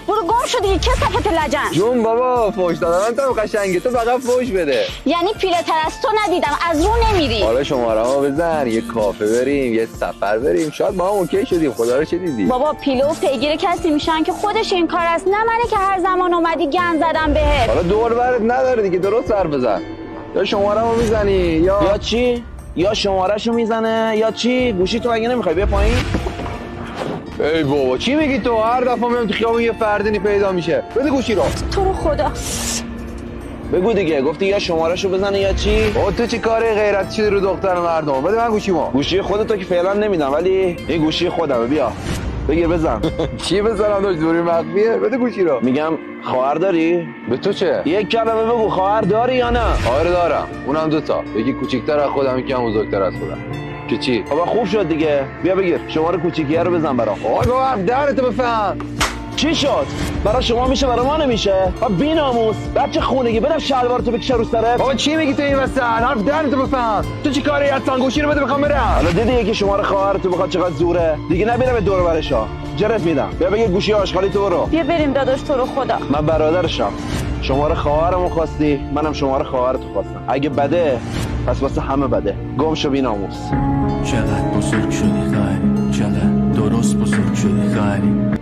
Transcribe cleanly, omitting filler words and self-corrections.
برو گم شو دیگه کثافت لجن. جون بابا فوش دادن تو قشنگه، تو فقط فوش بده. یعنی پیله تر از تو ندیدم، از رو نمیری. حالا شماره ها بزن، یه کافه بریم، یه سفر بریم، شاید ما هم اوکی شدیم. خدا رو چه دیدی؟ بابا پیله و پیگیر کسی میشن که خودش این کار است، نه منه که هر زمان اومدی گند زدم بهت. حالا دور برت نداره دیگه، درست حرف بزن. یا شماره رو میزنی یا چی؟ یا شمارهشو میزنه یا چی؟ گوشی تو مگه نمیخوای بیا پایین؟ ای بابا چی میگی تو؟ هر دفعه میام تو خیابون یه فردینی پیدا میشه. بده گوشی رو. تو رو خدا. بگو دیگه، گفتی یا شمارهشو بزنه یا چی؟ بابا تو چی کاری غیرت چی رو دختر مردم؟ بده من گوشیمو. گوشی خودتو که فعلا نمیدم، ولی این گوشی خودمه. بیا بگیر بزن. چی بزنم؟ داشت دوری مخفیه. بده گوشی رو. میگم خواهر داری؟ به تو چه؟ یک کلمه بگو، خواهر داری یا نه؟ آره دارم، اونم دوتا، یکی کوچیک‌تر از خودم، یکی هم بزرگتر از خودم. که چی؟ بابا خوب شد دیگه، بیا بگیر شماره کوچیکیه رو بزن برام. آقا بابا درتو بفهم. چی شد؟ برای شما میشه برای ما نمیشه؟ بی‌ناموس بچه خونگی، بدم شلوارتو بکشه رو سرت. بابا چی میگی تو این وسط؟ حرف درتو بفهم. تو چی کاری هستن؟ گوشی رو بده بخوام برم. حالا دیدی که شماره خواهرتو بخواد چقدر زوره؟ دیگه نبینم به دور برشا. جرت میدم. بیا بگیر گوشی آشغالی تو برو. بیا بریم داداش، تو رو خدا. من برادرشم. شماره خواهرمو خواستی، منم شماره خواهرتو خواستم. اگه بده پس واسه همه بده. گم شو بی‌ناموس. چقدر بزرگ شدی خواهری، چقدر درست بزرگ شدی خواهری.